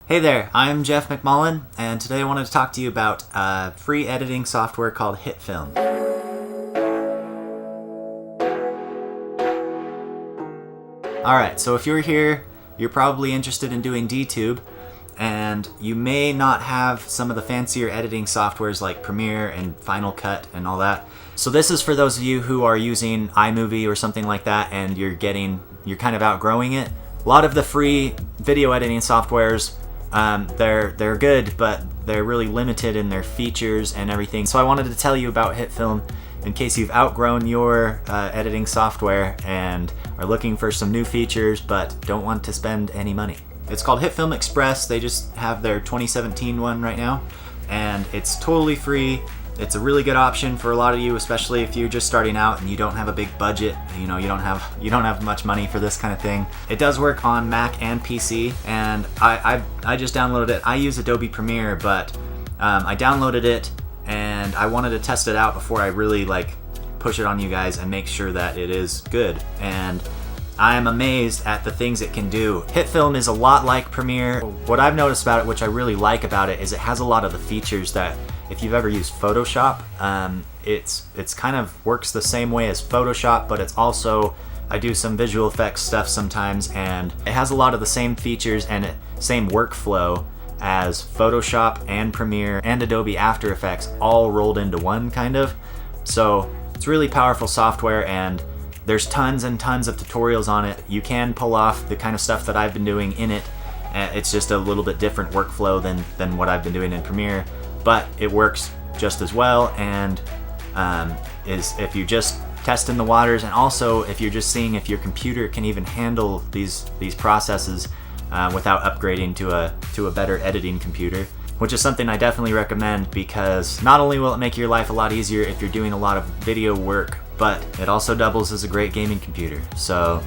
Hey there, I'm Jeff McMullen, and today I wanted to talk to you about free editing software called Hitfilm. Alright, so if you're here, you're probably interested in doing DTube, and you may not have some of the fancier editing softwares like Premiere and Final Cut and all that. So this is for those of you who are using iMovie or something like that and you're kind of outgrowing it. A lot of the free video editing softwares, they're good, but they're really limited in their features and everything. So I wanted to tell you about Hitfilm in case you've outgrown your editing software and are looking for some new features but don't want to spend any money. It's called Hitfilm Express. They just have their 2017 one right now, and it's totally free. It's a really good option for a lot of you, especially if you're just starting out and you don't have a big budget. You know, you don't have much money for this kind of thing. It does work on Mac and PC, and I just downloaded it. I use Adobe Premiere, but I downloaded it and I wanted to test it out before I really push it on you guys and make sure that it is good. And I am amazed at the things it can do. Hitfilm is a lot like Premiere. What I've noticed about it, which I really like about it, is it has a lot of the features that if you've ever used Photoshop, it's kind of works the same way as Photoshop, but it's also, I do some visual effects stuff sometimes, and it has a lot of the same features and same workflow as Photoshop and Premiere and Adobe After Effects all rolled into one kind of. So it's really powerful software, and there's tons and tons of tutorials on it. You can pull off the kind of stuff that I've been doing in it. It's just a little bit different workflow than what I've been doing in Premiere, but it works just as well, and is if you're just testing the waters, and also if you're just seeing if your computer can even handle these processes without upgrading to a better editing computer, which is something I definitely recommend, because not only will it make your life a lot easier if you're doing a lot of video work, but it also doubles as a great gaming computer. So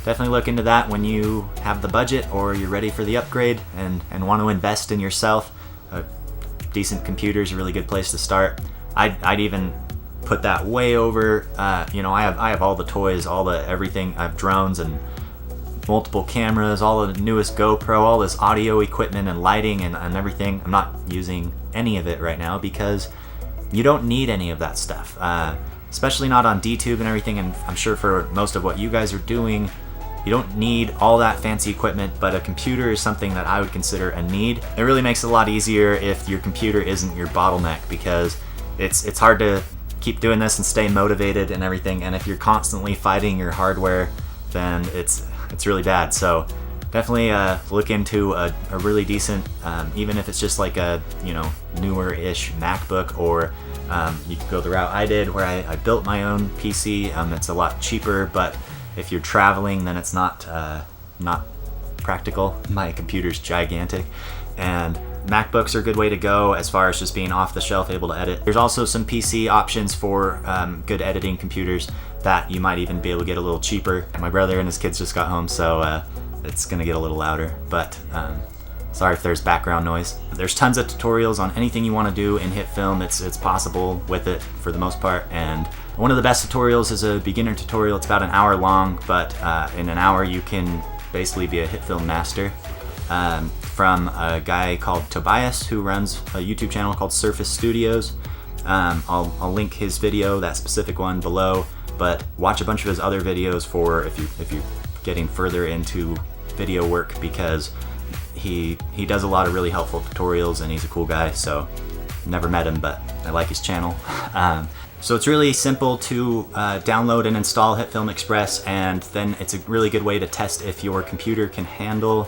definitely look into that when you have the budget or you're ready for the upgrade and want to invest in yourself. A decent computer is a really good place to start. I'd even put that way over. I have all the toys, all the everything. I have drones and multiple cameras, all the newest GoPro, all this audio equipment and lighting and everything. I'm not using any of it right now because you don't need any of that stuff, especially not on DTube and everything, and I'm sure for most of what you guys are doing, you don't need all that fancy equipment, but a computer is something that I would consider a need. It really makes it a lot easier if your computer isn't your bottleneck, because it's hard to keep doing this and stay motivated and everything, and if you're constantly fighting your hardware, then it's really bad. So definitely look into a really decent, even if it's just like a newer-ish MacBook, or you could go the route I did where I built my own PC. It's a lot cheaper, but if you're traveling, then it's not practical. My computer's gigantic, and MacBooks are a good way to go as far as just being off the shelf, able to edit. There's also some PC options for good editing computers that you might even be able to get a little cheaper. My brother and his kids just got home, so it's gonna get a little louder, but sorry if there's background noise. There's tons of tutorials on anything you want to do in Hitfilm. It's possible with it for the most part, and one of the best tutorials is a beginner tutorial. It's about an hour long, but in an hour you can basically be a Hitfilm master, from a guy called Tobias who runs a YouTube channel called Surface Studios. I'll link his video, that specific one, below, but watch a bunch of his other videos for if you're getting further into video work, because he does a lot of really helpful tutorials, and he's a cool guy. So never met him, but I like his channel. So it's really simple to download and install Hitfilm Express, and then it's a really good way to test if your computer can handle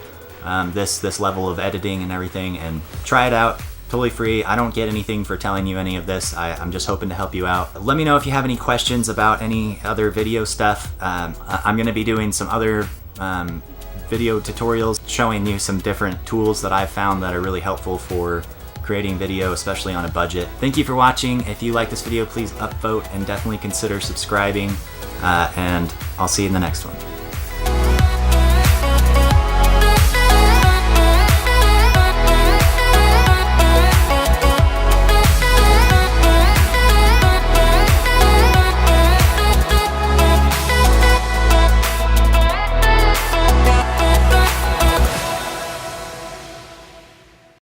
this level of editing and everything, and try it out. Totally free. I don't get anything for telling you any of this. I'm just hoping to help you out. Let me know if you have any questions about any other video stuff. I'm going to be doing some other video tutorials showing you some different tools that I've found that are really helpful for creating video, especially on a budget. Thank you for watching. If you like this video, please upvote and definitely consider subscribing, and I'll see you in the next one.